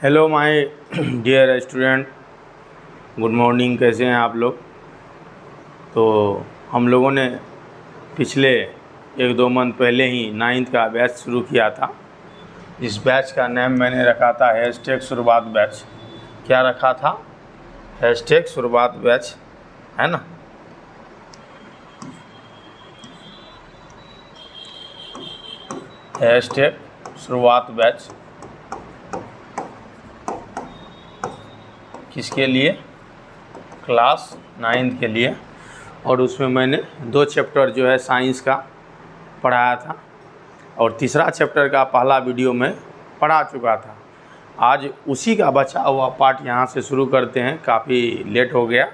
Hello my dear student, good morning. कैसे हैं आप लोग? तो हम लोगों ने पिछले 1-2 मंथ पहले ही 9th का बैच शुरू किया था। इस बैच का नाम मैंने रखा था #शुरुआत बैच। क्या रखा था? #शुरुआत बैच, है ना। #शुरुआत बैच किसके लिए? क्लास 9th के लिए। और उसमें मैंने 2 चैप्टर जो है साइंस का पढ़ाया था और तीसरा चैप्टर का पहला वीडियो मैं पढ़ा चुका था। आज उसी का बचा हुआ पार्ट यहाँ से शुरू करते हैं। काफ़ी लेट हो गया,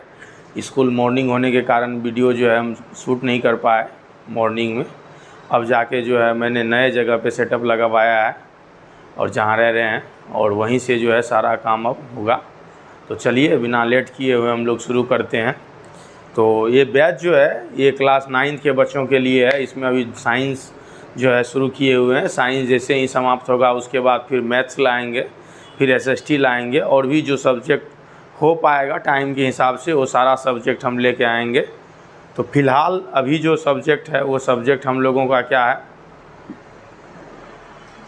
स्कूल मॉर्निंग होने के कारण वीडियो जो है हम शूट नहीं कर पाए मॉर्निंग में। अब जाके जो है मैंने नए जगह पे सेटअप लगवाया है और जहाँ रह रहे हैं और वहीं से जो है सारा काम अब होगा। तो चलिए बिना लेट किए हुए हम लोग शुरू करते हैं। तो ये बैच जो है ये क्लास 9th के बच्चों के लिए है। इसमें अभी साइंस जो है शुरू किए हुए हैं। साइंस जैसे ही समाप्त होगा उसके बाद फिर मैथ्स लाएंगे, फिर SST लाएंगे और भी जो सब्जेक्ट हो पाएगा टाइम के हिसाब से वो सारा सब्जेक्ट हम लेके आएंगे। तो फ़िलहाल अभी जो सब्जेक्ट है वो सब्जेक्ट हम लोगों का क्या है?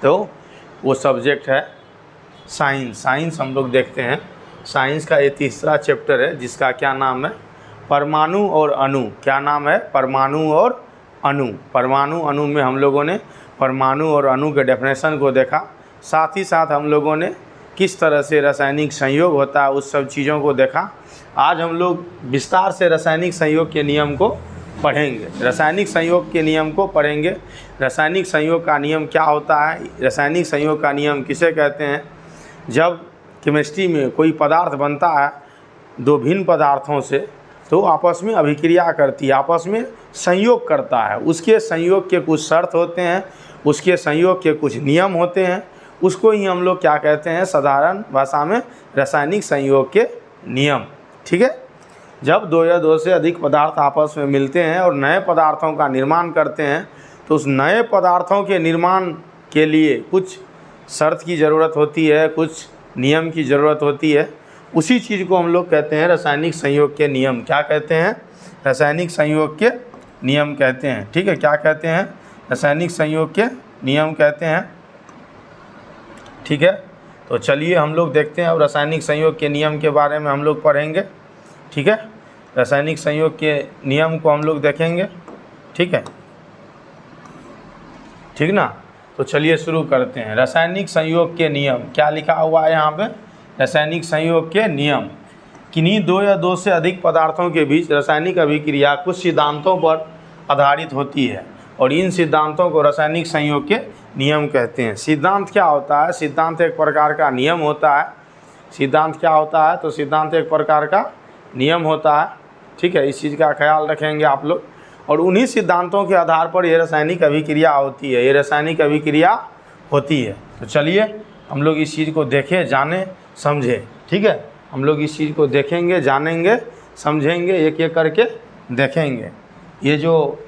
तो वो सब्जेक्ट है साइंस। साइंस हम लोग देखते हैं। साइंस का ये तीसरा चैप्टर है जिसका क्या नाम है? परमाणु और अणु। क्या नाम है? परमाणु और अणु। परमाणु अणु में हम लोगों ने परमाणु और अणु के डेफिनेशन को देखा। साथ ही साथ हम लोगों ने किस तरह से रासायनिक संयोग होता है उस सब चीज़ों को देखा। आज हम लोग विस्तार से रासायनिक संयोग के नियम को पढ़ेंगे। रासायनिक संयोग के नियम को पढ़ेंगे। रासायनिक संयोग का नियम क्या होता है? रासायनिक संयोग का नियम किसे कहते हैं? जब केमिस्ट्री में कोई पदार्थ बनता है दो भिन्न पदार्थों से तो आपस में अभिक्रिया करती है, आपस में संयोग करता है। उसके संयोग के कुछ शर्त होते हैं, उसके संयोग के कुछ नियम होते हैं। उसको ही हम लोग क्या कहते हैं साधारण भाषा में? रासायनिक संयोग के नियम। ठीक है। जब दो या दो से अधिक पदार्थ आपस में मिलते हैं और नए पदार्थों का निर्माण करते हैं तो उस नए पदार्थों के निर्माण के लिए कुछ शर्त की ज़रूरत होती है, कुछ नियम की ज़रूरत होती है। उसी चीज़ को हम लोग कहते हैं रासायनिक संयोग के नियम। क्या कहते हैं? रासायनिक संयोग के नियम कहते हैं। ठीक है। क्या कहते हैं? रासायनिक संयोग के नियम कहते हैं। ठीक है। तो चलिए हम लोग देखते हैं अब रासायनिक संयोग के नियम के बारे में हम लोग पढ़ेंगे। ठीक है। रासायनिक संयोग के नियम को हम लोग देखेंगे। ठीक है, ठीक ना। तो चलिए शुरू करते हैं। रासायनिक संयोग के नियम क्या लिखा हुआ है यहाँ पे? रासायनिक संयोग के नियम। किन्हीं दो या दो से अधिक पदार्थों के बीच रासायनिक अभिक्रिया कुछ सिद्धांतों पर आधारित होती है और इन सिद्धांतों को रासायनिक संयोग के नियम कहते हैं। सिद्धांत क्या होता है? सिद्धांत एक प्रकार का नियम होता है। सिद्धांत क्या होता है? तो सिद्धांत एक प्रकार का नियम होता है। ठीक है, इस चीज़ का ख्याल रखेंगे आप लोग। और उन्हीं सिद्धांतों के आधार पर ये रासायनिक अभिक्रिया होती है, ये रासायनिक अभिक्रिया होती है। तो चलिए हम लोग इस चीज़ को देखें, जाने, समझें। ठीक है, हम लोग इस चीज़ को देखेंगे, जानेंगे, समझेंगे, एक एक करके देखेंगे। ये जो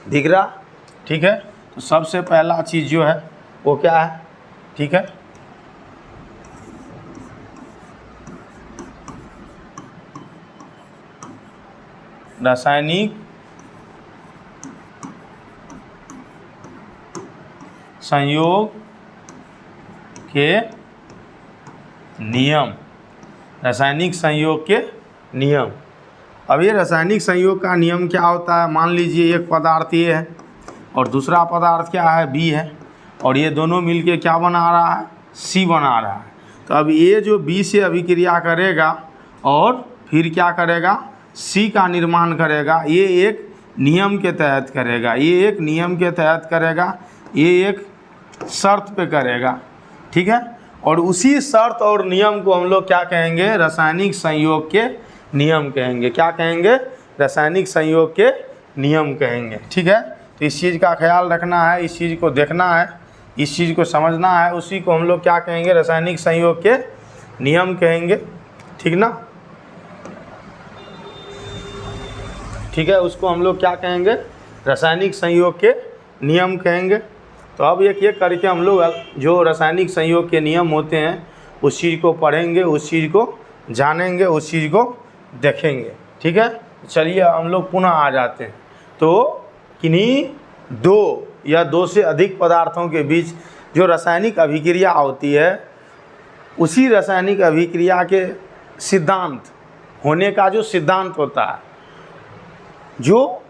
दिख रहा, ठीक है। तो सबसे पहला चीज़ जो है वो क्या है? ठीक है, रासायनिक संयोग के नियम। रासायनिक संयोग के नियम। अब ये रासायनिक संयोग का नियम क्या होता है? मान लीजिए एक पदार्थ ये है और दूसरा पदार्थ क्या है? B है और ये दोनों मिलके क्या बना रहा है? C बना रहा है। तो अब ये जो B से अभिक्रिया करेगा और फिर क्या करेगा? C का निर्माण करेगा। ये एक नियम के तहत करेगा, ये एक नियम के तहत करेगा, ये एक शर्त पे करेगा। ठीक है। और उसी शर्त और नियम को हम लोग क्या कहेंगे? रासायनिक संयोग के नियम कहेंगे। क्या कहेंगे? रासायनिक संयोग के नियम कहेंगे। ठीक है। तो इस चीज़ का ख्याल रखना है, इस चीज़ को देखना है, इस चीज़ को समझना है। उसी को हम लोग क्या कहेंगे? रासायनिक संयोग के नियम कहेंगे। ठीक ना। ठीक है, उसको हम लोग क्या कहेंगे? रासायनिक संयोग के नियम कहेंगे। तो अब एक एक करके हम लोग जो रासायनिक संयोग के नियम होते हैं उस चीज़ को पढ़ेंगे, उस चीज़ को जानेंगे, उस चीज़ को देखेंगे। ठीक है, चलिए हम लोग पुनः आ जाते हैं। तो किन्हीं दो या दो से अधिक पदार्थों के बीच जो रासायनिक अभिक्रिया होती है, उसी रासायनिक अभिक्रिया के सिद्धांत होने का जो सिद्धांत होता है, जो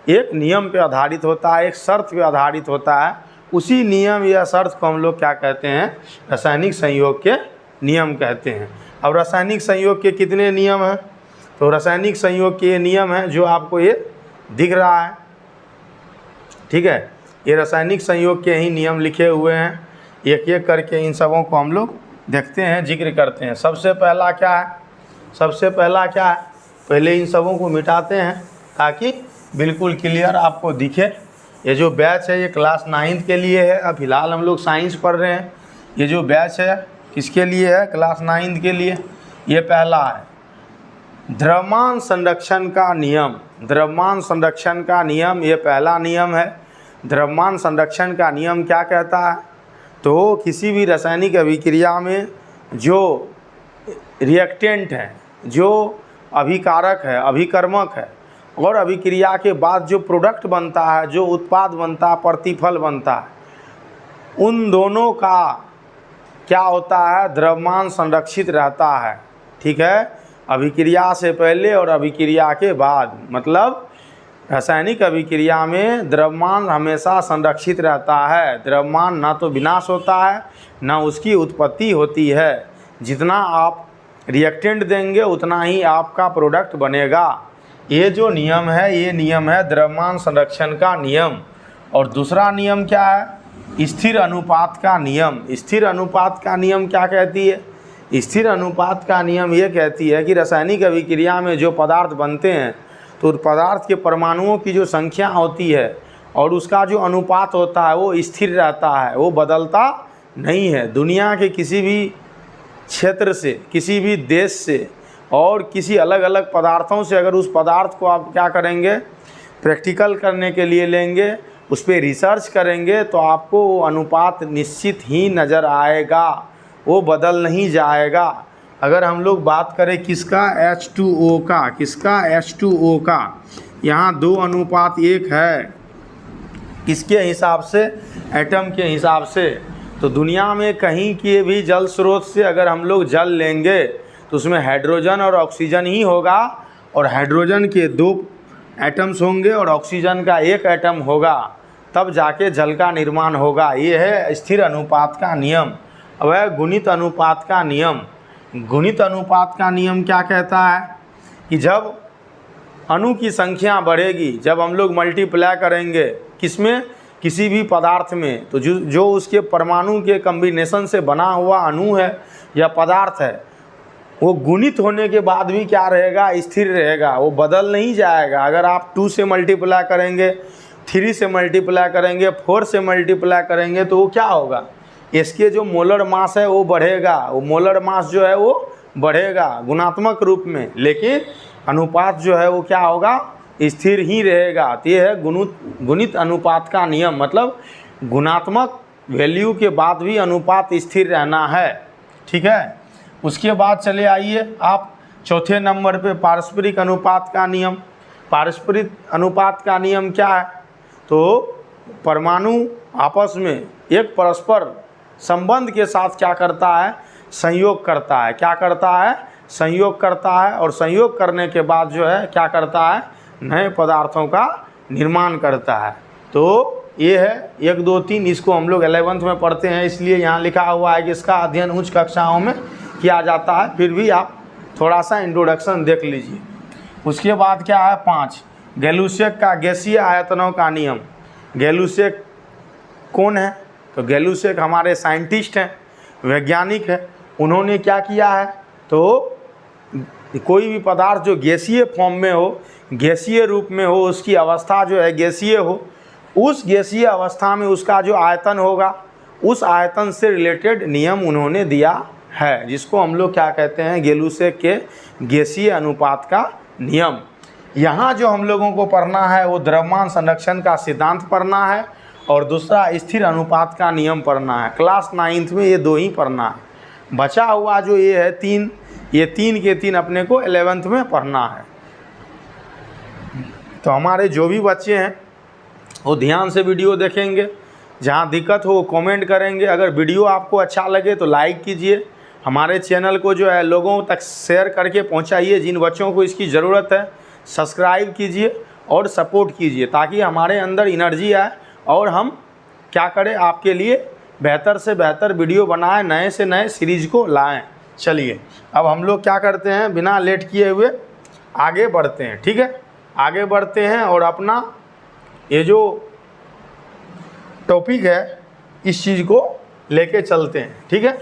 एक नियम पे आधारित होता है, एक शर्त पे आधारित होता है, उसी नियम या शर्त को हम लोग क्या कहते हैं? रासायनिक संयोग के नियम कहते हैं। अब रासायनिक संयोग के कितने नियम हैं? तो रासायनिक संयोग के ये नियम हैं जो आपको ये दिख रहा है। ठीक है, ये रासायनिक संयोग के ही नियम लिखे हुए हैं। एक एक करके इन सबों को हम लोग देखते हैं, जिक्र करते हैं। सबसे पहला क्या है? सबसे पहला क्या है? पहले इन सबों को मिटाते हैं ताकि बिल्कुल क्लियर आपको दिखे। ये जो बैच है ये क्लास 9 के लिए है। अब फिलहाल हम लोग साइंस पढ़ रहे हैं। ये जो बैच है किसके लिए है? क्लास 9 के लिए। ये पहला है द्रव्यमान संरक्षण का नियम। द्रव्यमान संरक्षण का नियम ये पहला नियम है। द्रव्यमान संरक्षण का नियम क्या कहता है? तो किसी भी रासायनिक अभिक्रिया में जो रिएक्टेंट है, जो अभिकारक है, अभिकर्मक है, और अभिक्रिया के बाद जो प्रोडक्ट बनता है, जो उत्पाद बनता है, प्रतिफल बनता है, उन दोनों का क्या होता है? द्रव्यमान संरक्षित रहता है। ठीक है, अभिक्रिया से पहले और अभिक्रिया के बाद, मतलब रासायनिक अभिक्रिया में द्रव्यमान हमेशा संरक्षित रहता है। द्रव्यमान ना तो विनाश होता है ना उसकी उत्पत्ति होती है। जितना आप रिएक्टेंट देंगे उतना ही आपका प्रोडक्ट बनेगा। ये जो नियम है ये नियम है द्रव्यमान संरक्षण का नियम। और दूसरा नियम क्या है? स्थिर अनुपात का नियम। स्थिर अनुपात का नियम क्या कहती है? स्थिर अनुपात का नियम ये कहती है कि रासायनिक अभिक्रिया में जो पदार्थ बनते हैं तो पदार्थ के परमाणुओं की जो संख्या होती है और उसका जो अनुपात होता है वो स्थिर रहता है, वो बदलता नहीं है। दुनिया के किसी भी क्षेत्र से, किसी भी देश से और किसी अलग अलग पदार्थों से अगर उस पदार्थ को आप क्या करेंगे? प्रैक्टिकल करने के लिए लेंगे, उस पर रिसर्च करेंगे, तो आपको वो अनुपात निश्चित ही नज़र आएगा, वो बदल नहीं जाएगा। अगर हम लोग बात करें किसका? H2O का। किसका? H2O का। यहाँ 2:1 है। किसके हिसाब से? एटम के हिसाब से। तो दुनिया में कहीं के भी जल स्रोत से अगर हम लोग जल लेंगे तो उसमें हाइड्रोजन और ऑक्सीजन ही होगा, और हाइड्रोजन के 2 एटम्स होंगे और ऑक्सीजन का 1 एटम होगा, तब जाके जल का निर्माण होगा। ये है स्थिर अनुपात का नियम। अब है गुणित अनुपात का नियम। गुणित अनुपात का नियम क्या कहता है? कि जब अणु की संख्या बढ़ेगी, जब हम लोग मल्टीप्लाई करेंगे किसमें? किसी भी पदार्थ में, तो जो उसके परमाणु के कम्बिनेशन से बना हुआ अणु है या पदार्थ है, वो गुणित होने के बाद भी क्या रहेगा? स्थिर रहेगा, वो बदल नहीं जाएगा। अगर आप 2 से मल्टीप्लाई करेंगे, 3 से मल्टीप्लाई करेंगे, 4 से मल्टीप्लाई करेंगे, तो वो क्या होगा? इसके जो मोलर मास है वो बढ़ेगा, वो मोलर मास जो है वो बढ़ेगा गुणात्मक रूप में, लेकिन अनुपात जो है वो क्या होगा? स्थिर ही रहेगा। तो ये है गुणित अनुपात का नियम, मतलब गुणात्मक वैल्यू के बाद भी अनुपात स्थिर रहना है। ठीक है, उसके बाद चले आइए आप चौथे नंबर पे पारस्परिक अनुपात का नियम। पारस्परिक अनुपात का नियम क्या है? तो परमाणु आपस में एक परस्पर संबंध के साथ क्या करता है? संयोग करता है। क्या करता है? संयोग करता है, और संयोग करने के बाद जो है क्या करता है? नए पदार्थों का निर्माण करता है। तो ये है 1, 2, 3, इसको हम लोग 11th में पढ़ते हैं, इसलिए यहाँ लिखा हुआ है कि इसका अध्ययन उच्च कक्षाओं में किया जाता है। फिर भी आप थोड़ा सा इंट्रोडक्शन देख लीजिए। उसके बाद क्या है? 5 गैलुसेक का गैसीय आयतनों का नियम। गैलुसेक कौन है? तो गैलुसेक हमारे साइंटिस्ट हैं, वैज्ञानिक हैं। उन्होंने क्या किया है? तो कोई भी पदार्थ जो गैसीय फॉर्म में हो, गैसीय रूप में हो, उसकी अवस्था जो है गैसीय हो, उस गैसीय अवस्था में उसका जो आयतन होगा, उस आयतन से रिलेटेड नियम उन्होंने दिया है, जिसको हम लोग क्या कहते हैं? गैलुसेक के गैसीय अनुपात का नियम। यहाँ जो हम लोगों को पढ़ना है वो द्रव्यमान संरक्षण का सिद्धांत पढ़ना है, और दूसरा स्थिर अनुपात का नियम पढ़ना है। क्लास 9th में ये 2 ही पढ़ना है। बचा हुआ जो ये है 3, ये 3 के 3 अपने को 11th में पढ़ना है। तो हमारे जो भी बच्चे हैं वो ध्यान से वीडियो देखेंगे, जहाँ दिक्कत हो वो कमेंट करेंगे। अगर वीडियो आपको अच्छा लगे तो लाइक कीजिए, हमारे चैनल को जो है लोगों तक शेयर करके पहुंचाइए, जिन बच्चों को इसकी ज़रूरत है। सब्सक्राइब कीजिए और सपोर्ट कीजिए ताकि हमारे अंदर एनर्जी आए और हम क्या करें, आपके लिए बेहतर से बेहतर वीडियो बनाएं, नए से नए सीरीज़ को लाएं। चलिए अब हम लोग क्या करते हैं, बिना लेट किए हुए आगे बढ़ते हैं। ठीक है, आगे बढ़ते हैं और अपना ये जो टॉपिक है इस चीज़ को लेके चलते हैं। ठीक है,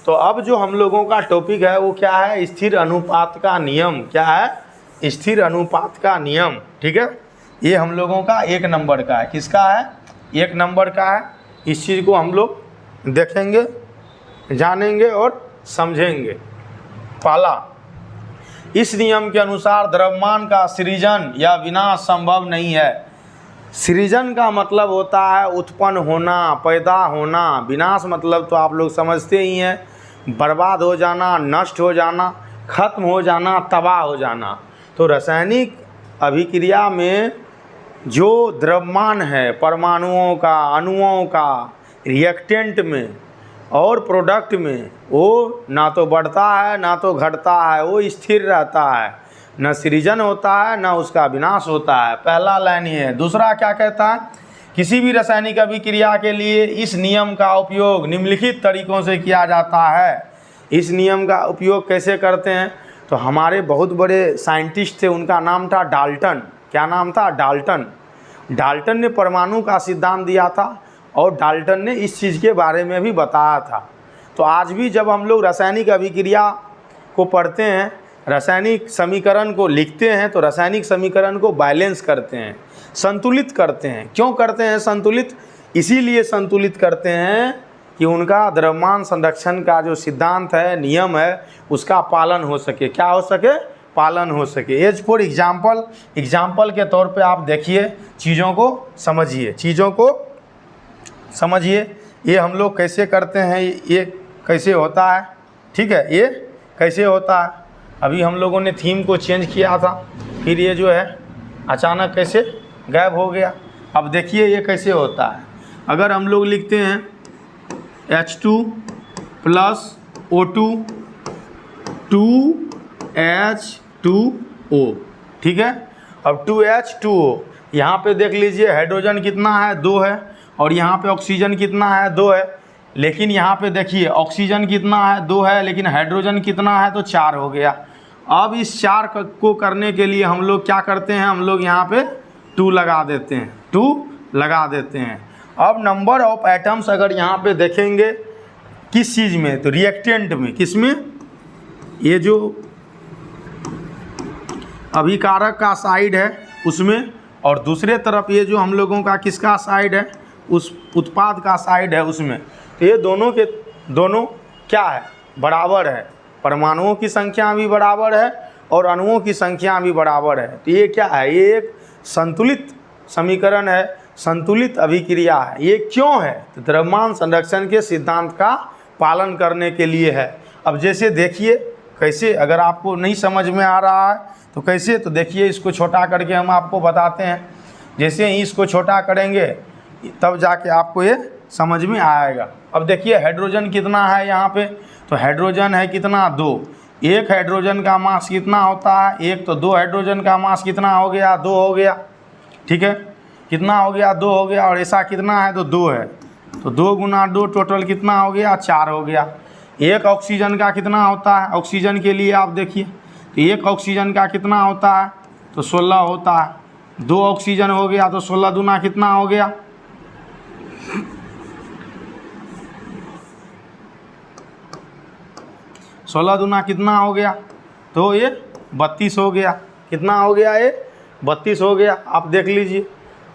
तो अब जो हम लोगों का टॉपिक है वो क्या है, स्थिर अनुपात का नियम। क्या है, स्थिर अनुपात का नियम। ठीक है, ये हम लोगों का 1 नंबर का है। किसका है, 1 नंबर का है। इस चीज़ को हम लोग देखेंगे, जानेंगे और समझेंगे। पहला, इस नियम के अनुसार द्रव्यमान का सृजन या विनाश संभव नहीं है। सृजन का मतलब होता है उत्पन्न होना, पैदा होना। विनाश मतलब तो आप लोग समझते ही हैं, बर्बाद हो जाना, नष्ट हो जाना, खत्म हो जाना, तबाह हो जाना। तो रासायनिक अभिक्रिया में जो द्रव्यमान है परमाणुओं का, अणुओं का, रिएक्टेंट में और प्रोडक्ट में, वो ना तो बढ़ता है ना तो घटता है, वो स्थिर रहता है। न सृजन होता है न उसका विनाश होता है। पहला लाइन ये है। दूसरा क्या कहता है, किसी भी रासायनिक अभिक्रिया के लिए इस नियम का उपयोग निम्नलिखित तरीकों से किया जाता है। इस नियम का उपयोग कैसे करते हैं, तो हमारे बहुत बड़े साइंटिस्ट थे, उनका नाम था डाल्टन। क्या नाम था, डाल्टन। डाल्टन ने परमाणु का सिद्धांत दिया था और डाल्टन ने इस चीज़ के बारे में भी बताया था। तो आज भी जब हम लोग रासायनिक अभिक्रिया को पढ़ते हैं, रासायनिक समीकरण को लिखते हैं, तो रासायनिक समीकरण को बैलेंस करते हैं, संतुलित करते हैं। क्यों करते हैं संतुलित, इसीलिए संतुलित करते हैं कि उनका द्रव्यमान संरक्षण का जो सिद्धांत है, नियम है, उसका पालन हो सके। क्या हो सके, पालन हो सके। एज फॉर एग्जाम्पल के तौर पे आप देखिए, चीज़ों को समझिए, चीज़ों को समझिए। ये हम लोग कैसे करते हैं, ये कैसे होता है। ठीक है, ये कैसे होता है। अभी हम लोगों ने थीम को चेंज किया था, फिर ये जो है अचानक कैसे गायब हो गया। अब देखिए ये कैसे होता है। अगर हम लोग लिखते हैं H2 + O2 2H2O, ठीक है। अब 2H2O, यहाँ पे देख लीजिए हाइड्रोजन कितना है, 2 है, और यहाँ पे ऑक्सीजन कितना है, 2 है। लेकिन यहाँ पे देखिए ऑक्सीजन कितना है, 2 है, लेकिन हाइड्रोजन कितना है, तो 4 हो गया। अब इस 4 को करने के लिए हम लोग क्या करते हैं, हम लोग यहाँ पे 2 लगा देते हैं, 2 लगा देते हैं। अब नंबर ऑफ एटम्स अगर यहाँ पे देखेंगे किस चीज़ में, तो रिएक्टेंट में। किस में, ये जो अभिकारक का साइड है उसमें, और दूसरे तरफ ये जो हम लोगों का किसका साइड है, उस उत्पाद का साइड है उसमें। तो ये दोनों के दोनों क्या है, बराबर है। परमाणुओं की संख्या भी बराबर है और अणुओं की संख्या भी बराबर है। तो ये क्या है, ये एक संतुलित समीकरण है, संतुलित अभिक्रिया है। ये क्यों है, तो द्रव्यमान संरक्षण के सिद्धांत का पालन करने के लिए है। अब जैसे देखिए कैसे, अगर आपको नहीं समझ में आ रहा है तो कैसे, तो देखिए इसको छोटा करके हम आपको बताते हैं। जैसे ही इसको छोटा करेंगे तब जाके आपको ये समझ में आएगा। अब देखिए हाइड्रोजन कितना है यहाँ पे, तो हाइड्रोजन है कितना, 2। एक हाइड्रोजन का मास कितना होता है, 1, तो 2 हाइड्रोजन का मास कितना हो गया, 2 हो गया। ठीक है, कितना हो गया, 2 हो गया। और ऐसा कितना है, तो 2 है, तो 2 × 2 टोटल कितना हो गया, 4 हो गया। एक ऑक्सीजन का कितना होता है, ऑक्सीजन के लिए आप देखिए, तो एक ऑक्सीजन का कितना होता है, तो 16 होता है। 2 ऑक्सीजन हो गया तो 16 दूना कितना हो गया, 16 दूना कितना हो गया, तो ये 32 हो गया। कितना हो गया, ये 32 हो गया। आप देख लीजिए।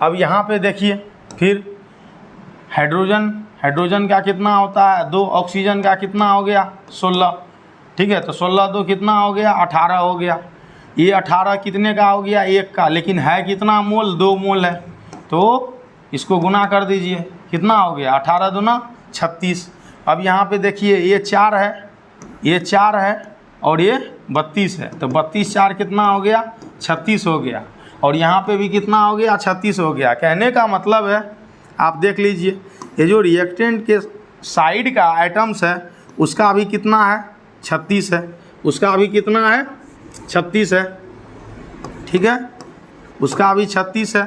अब यहाँ पे देखिए फिर हाइड्रोजन का कितना होता है, 2। ऑक्सीजन का कितना हो गया, 16। ठीक है, तो 16 2 कितना हो गया, 18 हो गया। ये 18 कितने का हो गया, 1 का, लेकिन है कितना मोल, 2 मोल है। तो इसको गुना कर दीजिए, कितना हो गया 18 दूना 36। अब यहाँ पे देखिए ये 4 है, ये 4 है और ये 32 है, तो 32 4 कितना हो गया 36 हो गया, और यहाँ पे भी कितना हो गया 36 हो गया। कहने का मतलब है, आप देख लीजिए ये जो रिएक्टेंट के साइड का आइटम्स है उसका भी कितना है 36 है, उसका भी कितना है 36 है, ठीक है, उसका भी 36 है,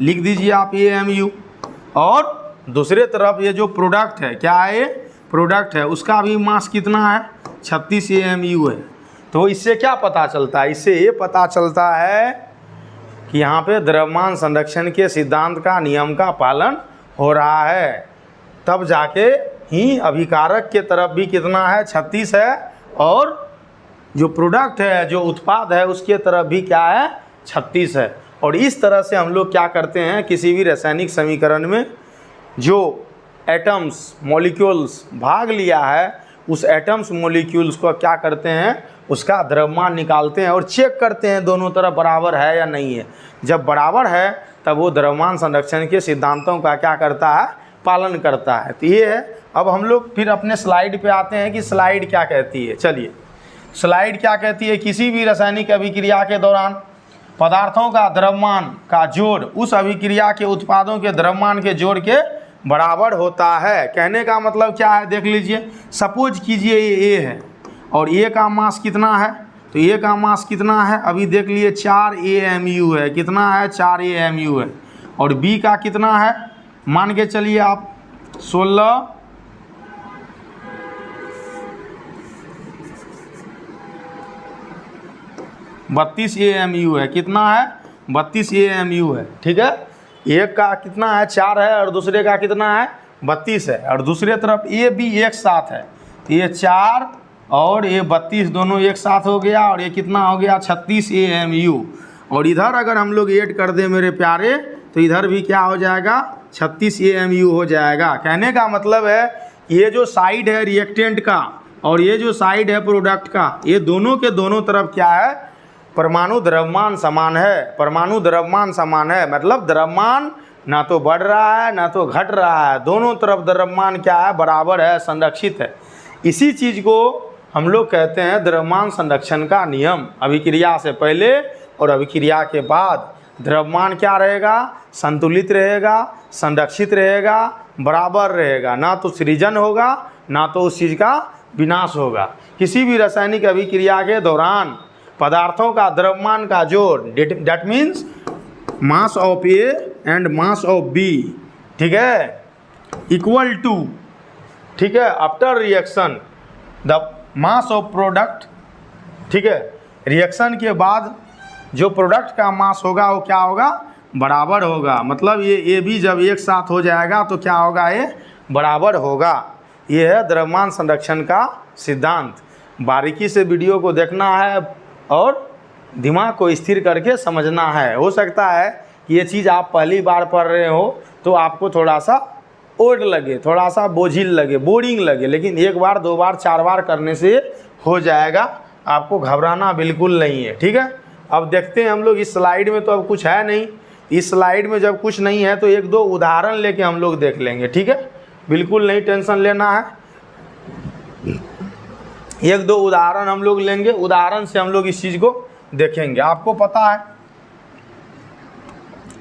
लिख दीजिए आप AMU। और दूसरे तरफ ये जो प्रोडक्ट है, क्या है ये प्रोडक्ट है, उसका भी मास कितना है 36 AMU है। तो इससे क्या पता चलता है, इससे ये पता चलता है कि यहाँ पे द्रव्यमान संरक्षण के सिद्धांत का नियम का पालन हो रहा है, तब जाके ही अभिकारक के तरफ भी कितना है 36 है, और जो प्रोडक्ट है, जो उत्पाद है, उसके तरफ भी क्या है 36 है। और इस तरह से हम लोग क्या करते हैं, किसी भी रासायनिक समीकरण में जो एटम्स मॉलिक्यूल्स भाग लिया है, उस एटम्स मॉलिक्यूल्स को क्या करते हैं, उसका द्रव्यमान निकालते हैं और चेक करते हैं दोनों तरफ बराबर है या नहीं है। जब बराबर है तब वो द्रव्यमान संरक्षण के सिद्धांतों का क्या करता है, पालन करता है। तो ये है। अब हम लोग फिर अपने स्लाइड पे आते हैं कि स्लाइड क्या कहती है। चलिए, स्लाइड क्या कहती है, किसी भी रासायनिक अभिक्रिया के दौरान पदार्थों का द्रव्यमान का जोड़ उस अभिक्रिया के उत्पादों के द्रव्यमान के जोड़ के बराबर होता है। कहने का मतलब क्या है, देख लीजिए, सपोज कीजिए ये A है और A का मास कितना है, तो A का मास कितना है, अभी देख लिए 4 AMU है, कितना है 4 AMU है, और B का कितना है, मान के चलिए आप 16 32 AMU है, कितना है 32 AMU है, ठीक है। एक का कितना है 4 है और दूसरे का कितना है 32 है, और दूसरे तरफ ये भी एक साथ है, तो ये 4 और ये 32 दोनों एक साथ हो गया, और ये कितना हो गया 36 AMU। और इधर अगर हम लोग ऐड कर दें मेरे प्यारे, तो इधर भी क्या हो जाएगा 36 AMU हो जाएगा। कहने का मतलब है ये जो साइड है रिएक्टेंट का और ये जो साइड है प्रोडक्ट का, ये दोनों के दोनों तरफ क्या है, परमाणु द्रव्यमान समान है। परमाणु द्रव्यमान समान है मतलब द्रव्यमान ना तो बढ़ रहा है ना तो घट रहा है, दोनों तरफ द्रव्यमान क्या है, बराबर है, संरक्षित है। इसी चीज़ को हम लोग कहते हैं द्रव्यमान संरक्षण का नियम। अभिक्रिया से पहले और अभिक्रिया के बाद द्रव्यमान क्या रहेगा, संतुलित रहेगा, संरक्षित रहेगा, बराबर रहेगा, ना तो सृजन होगा ना तो उस चीज़ का विनाश होगा। किसी भी रासायनिक अभिक्रिया के दौरान पदार्थों का द्रव्यमान का जोड़, that means mass of A and mass of B, ठीक है, इक्वल टू, ठीक है, after reaction the mass of product, ठीक है, रिएक्शन के बाद जो प्रोडक्ट का मास होगा वो क्या होगा, बराबर होगा। मतलब ये भी जब एक साथ हो जाएगा तो क्या होगा, ये बराबर होगा। ये है द्रव्यमान संरक्षण का सिद्धांत। बारीकी से वीडियो को देखना है और दिमाग को स्थिर करके समझना है। हो सकता है कि ये चीज़ आप पहली बार पढ़ रहे हो तो आपको थोड़ा सा ओड लगे, थोड़ा सा बोझिल लगे, बोरिंग लगे, लेकिन एक बार 2 बार 4 बार करने से हो जाएगा, आपको घबराना बिल्कुल नहीं है, ठीक है। अब देखते हैं हम लोग इस स्लाइड में, तो अब कुछ है नहीं, इस स्लाइड में जब कुछ नहीं है तो 1-2 उदाहरण लेके हम लोग देख लेंगे, ठीक है, बिल्कुल नहीं टेंशन लेना है। 1-2 उदाहरण हम लोग लेंगे, उदाहरण से हम लोग इस चीज़ को देखेंगे। आपको पता है,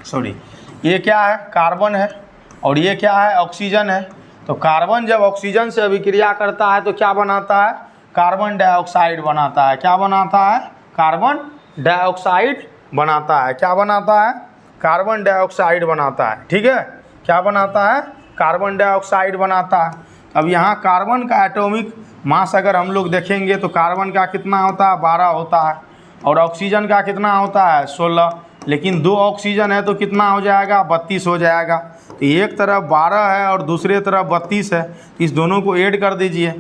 सॉरी, ये क्या है, कार्बन है और ये क्या है, ऑक्सीजन है। तो कार्बन जब ऑक्सीजन से अभिक्रिया करता है तो क्या बनाता है, कार्बन डाइऑक्साइड बनाता है। क्या बनाता है, कार्बन डाइऑक्साइड बनाता है। क्या बनाता है, कार्बन डाइऑक्साइड बनाता है, ठीक है। क्या बनाता है, कार्बन डाइऑक्साइड बनाता है। अब यहाँ कार्बन का एटॉमिक मास अगर हम लोग देखेंगे तो कार्बन का कितना होता है, 12 होता है, और ऑक्सीजन का कितना होता है, 16। लेकिन 2 ऑक्सीजन है तो कितना हो जाएगा, 32 हो जाएगा। तो एक तरफ 12 है और दूसरे तरफ 32 है, तो इस दोनों को ऐड कर दीजिए,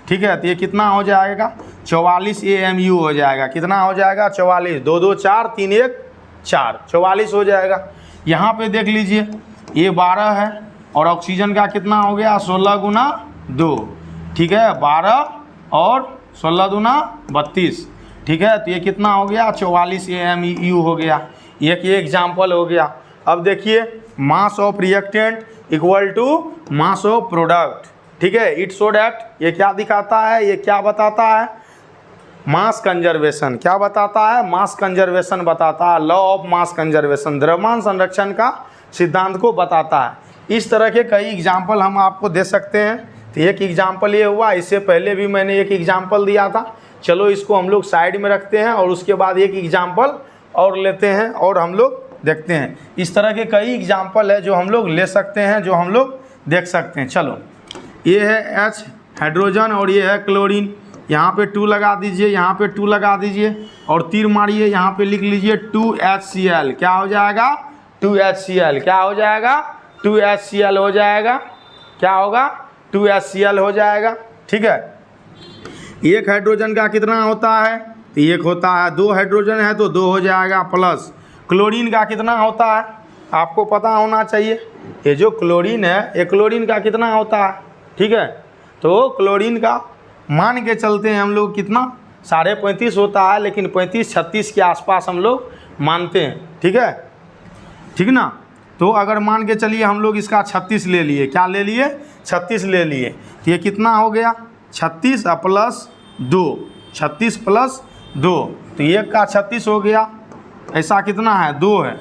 ठीक है। तो ये कितना हो जाएगा, 44 AMU हो जाएगा। कितना हो जाएगा, 44, 2 2 4 3 1 4, 44 हो जाएगा। यहाँ पे देख लीजिए ये 12 है और ऑक्सीजन का कितना हो गया, 16 गुना 2, ठीक है, 12 और 16 दूना 32, ठीक है। तो ये कितना हो गया, 44 AMU हो गया। एक ये एग्जाम्पल हो गया। अब देखिए mass of reactant equal to mass of product, ठीक है। इट शो डैट, ये क्या दिखाता है, ये क्या बताता है, मास कंजर्वेशन। क्या बताता है, मास कंजर्वेशन बताता है, लॉ ऑफ मास कंजर्वेशन, द्रव्यमान संरक्षण का सिद्धांत को बताता है। इस तरह के कई एग्जाम्पल हम आपको दे सकते हैं। तो एक एग्जाम्पल ये हुआ, इससे पहले भी मैंने एक एग्जाम्पल दिया था। चलो इसको हम लोग साइड में रखते हैं और उसके बाद एक एग्जाम्पल और लेते हैं और हम लोग देखते हैं। इस तरह के कई एग्जाम्पल है जो हम लोग ले सकते हैं, जो हम लोग देख सकते हैं। चलो ये है H हाइड्रोजन और ये है क्लोरीन। यहाँ पे 2 लगा दीजिए, यहाँ पे 2 लगा दीजिए और तीर मारिए, यहाँ पे लिख लीजिए 2HCl। क्या हो जाएगा, 2HCl। क्या हो जाएगा, 2HCl हो जाएगा। क्या होगा, 2HCl हो जाएगा, ठीक है। एक हाइड्रोजन का कितना होता है, तो एक होता है। 2 हाइड्रोजन है तो 2 हो जाएगा प्लस। क्लोरीन का कितना होता है, आपको पता होना चाहिए। ये जो क्लोरीन है, ये क्लोरीन का कितना होता है, ठीक है। तो क्लोरीन का मान के चलते हैं हम लोग कितना, 35.5 होता है, लेकिन 35-36 के आसपास हम लोग मानते हैं, ठीक है, ठीक ना। तो अगर मान के चलिए हम लोग इसका 36 ले लिए, क्या ले लिए, 36 ले लिए, तो ये कितना हो गया, 36 प्लस 2, 36 प्लस 2, तो एक का 36 हो गया। ऐसा कितना है, 2 है,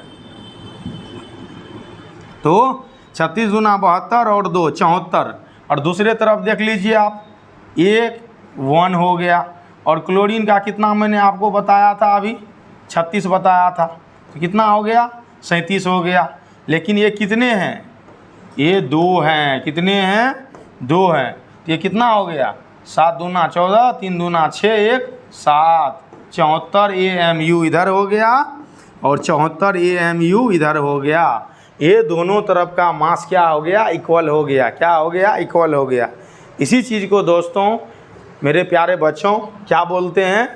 तो 36 दूना 72 और 2 74। और दूसरे तरफ देख लीजिए आप, 1 हो गया। और क्लोरीन का कितना मैंने आपको बताया था, अभी 36 बताया था, तो कितना हो गया, 37 हो गया। लेकिन ये कितने हैं, ये 2 हैं, कितने हैं, 2 हैं, तो ये कितना हो गया, 7 दूना 14, 3 दूना 6, 1 7, 74 AMU इधर हो गया और 74 AMU इधर हो गया। ये दोनों तरफ का मास क्या हो गया, इक्वल हो गया। क्या हो गया, इक्वल हो गया। इसी चीज़ को दोस्तों, मेरे प्यारे बच्चों, क्या बोलते हैं,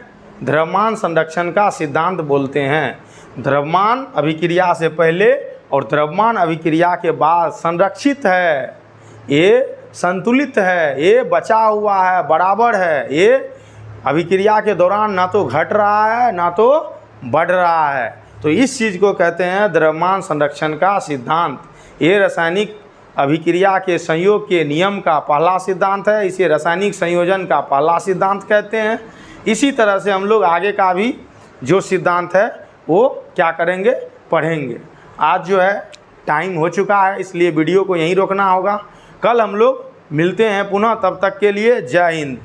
द्रव्यमान संरक्षण का सिद्धांत बोलते हैं। द्रव्यमान अभिक्रिया से पहले और द्रव्यमान अभिक्रिया के बाद संरक्षित है, ये संतुलित है, ये बचा हुआ है, बराबर है। ये अभिक्रिया के दौरान ना तो घट रहा है ना तो बढ़ रहा है। तो इस चीज़ को कहते हैं द्रव्यमान संरक्षण का सिद्धांत। ये रासायनिक अभिक्रिया के संयोग के नियम का पहला सिद्धांत है। इसे रासायनिक संयोजन का पहला सिद्धांत कहते हैं। इसी तरह से हम लोग आगे का भी जो सिद्धांत है वो क्या करेंगे, पढ़ेंगे। आज जो है टाइम हो चुका है, इसलिए वीडियो को यहीं रोकना होगा। कल हम लोग मिलते हैं पुनः, तब तक के लिए जय हिंद।